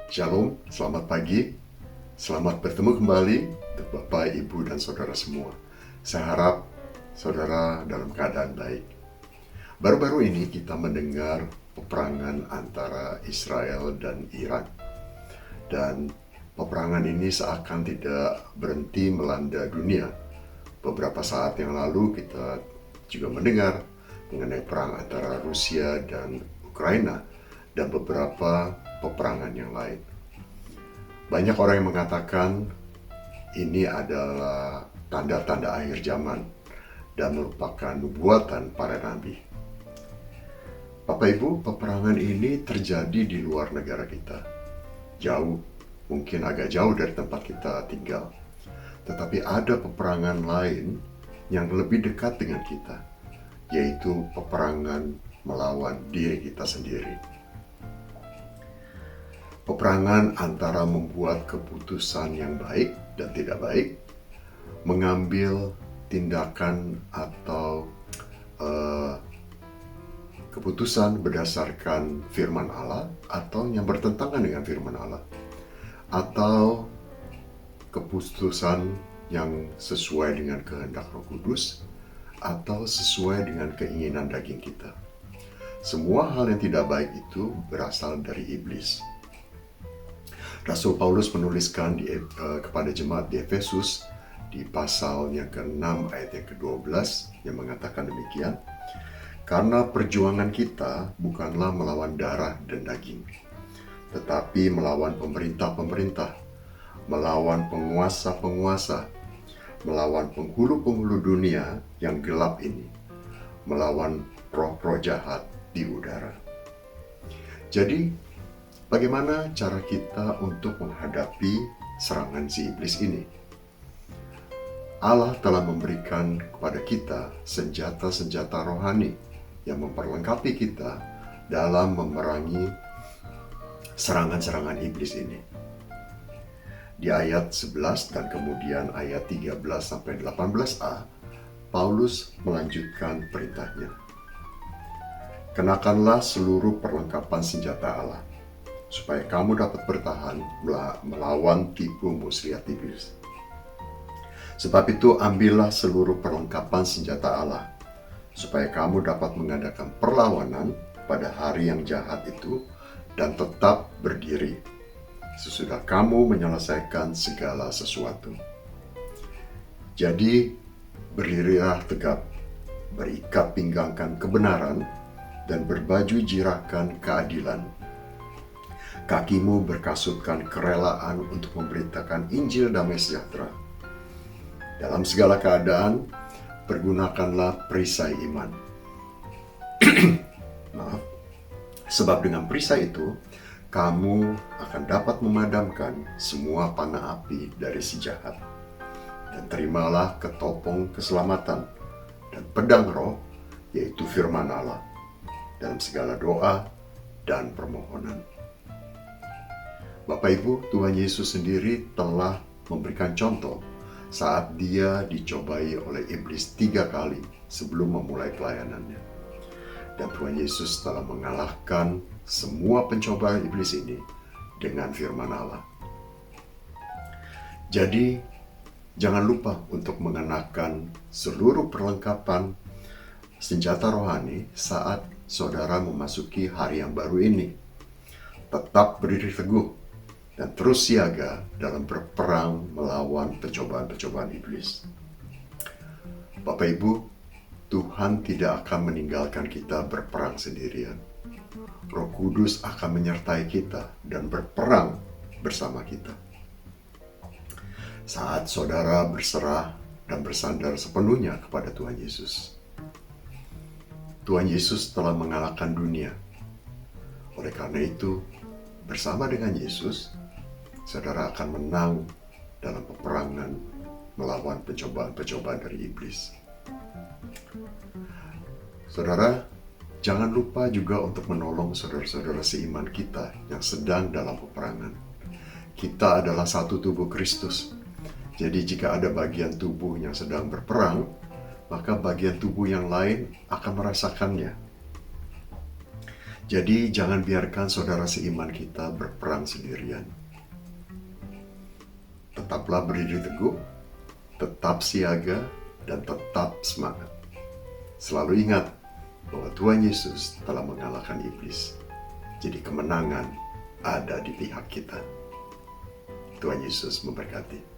Shalom, selamat pagi, selamat bertemu kembali untuk Bapak, Ibu, dan Saudara semua. Saya harap Saudara dalam keadaan baik. Baru-baru ini kita mendengar peperangan antara Israel dan Iran. Dan peperangan ini seakan tidak berhenti melanda dunia. Beberapa saat yang lalu kita juga mendengar mengenai perang antara Rusia dan Ukraina dan beberapa peperangan yang lain. Banyak orang yang mengatakan ini adalah tanda-tanda akhir zaman dan merupakan nubuatan para nabi. Bapak Ibu, peperangan ini terjadi di luar negara kita. Jauh, mungkin agak jauh dari tempat kita tinggal. Tetapi ada peperangan lain yang lebih dekat dengan kita, yaitu peperangan melawan diri kita sendiri. Peperangan antara membuat keputusan yang baik dan tidak baik, mengambil tindakan atau keputusan berdasarkan firman Allah atau yang bertentangan dengan firman Allah, atau keputusan yang sesuai dengan kehendak Roh Kudus atau sesuai dengan keinginan daging kita. Semua hal yang tidak baik itu berasal dari iblis. Rasul Paulus menuliskan kepada jemaat di Efesus di pasal yang ke-6 ayat yang ke-12 yang mengatakan demikian, karena perjuangan kita bukanlah melawan darah dan daging, tetapi melawan pemerintah-pemerintah, melawan penguasa-penguasa, melawan penghulu-penghulu dunia yang gelap ini, melawan roh-roh jahat di udara. Jadi, bagaimana cara kita untuk menghadapi serangan si iblis ini? Allah telah memberikan kepada kita senjata-senjata rohani yang memperlengkapi kita dalam memerangi serangan-serangan iblis ini. Di ayat 11 dan kemudian ayat 13-18a, Paulus melanjutkan perintahnya. Kenakanlah seluruh perlengkapan senjata Allah, supaya kamu dapat bertahan melawan tipu muslihat iblis. Sebab itu ambillah seluruh perlengkapan senjata Allah, supaya kamu dapat mengadakan perlawanan pada hari yang jahat itu dan tetap berdiri, sesudah kamu menyelesaikan segala sesuatu. Jadi, berdirilah tegap, berikat pinggangkan kebenaran, dan berbaju jirakan keadilan. Kakimu berkasutkan kerelaan untuk memberitakan Injil damai sejahtera. Dalam segala keadaan, pergunakanlah perisai iman. Maaf. Sebab dengan perisai itu, kamu akan dapat memadamkan semua panah api dari si jahat. Dan terimalah ketopong keselamatan dan pedang roh, yaitu firman Allah, dalam segala doa dan permohonan. Bapak Ibu, Tuhan Yesus sendiri telah memberikan contoh saat dia dicobai oleh iblis 3 kali sebelum memulai pelayanannya. Dan Tuhan Yesus telah mengalahkan semua pencobaan iblis ini dengan firman Allah. Jadi, jangan lupa untuk mengenakan seluruh perlengkapan senjata rohani saat saudara memasuki hari yang baru ini. Tetap berdiri teguh dan terus siaga dalam berperang melawan pencobaan-pencobaan iblis. Bapak Ibu, Tuhan tidak akan meninggalkan kita berperang sendirian. Roh Kudus akan menyertai kita dan berperang bersama kita. Saat saudara berserah dan bersandar sepenuhnya kepada Tuhan Yesus. Tuhan Yesus telah mengalahkan dunia. Oleh karena itu, bersama dengan Yesus, saudara akan menang dalam peperangan melawan pencobaan-pencobaan dari iblis. Saudara, jangan lupa juga untuk menolong saudara-saudara seiman kita yang sedang dalam peperangan. Kita adalah satu tubuh Kristus. Jadi jika ada bagian tubuh yang sedang berperang, maka bagian tubuh yang lain akan merasakannya. Jadi jangan biarkan saudara seiman kita berperang sendirian. Tetaplah berdiri teguh, tetap siaga, dan tetap semangat. Selalu ingat bahwa Tuhan Yesus telah mengalahkan iblis. Jadi kemenangan ada di pihak kita. Tuhan Yesus memberkati.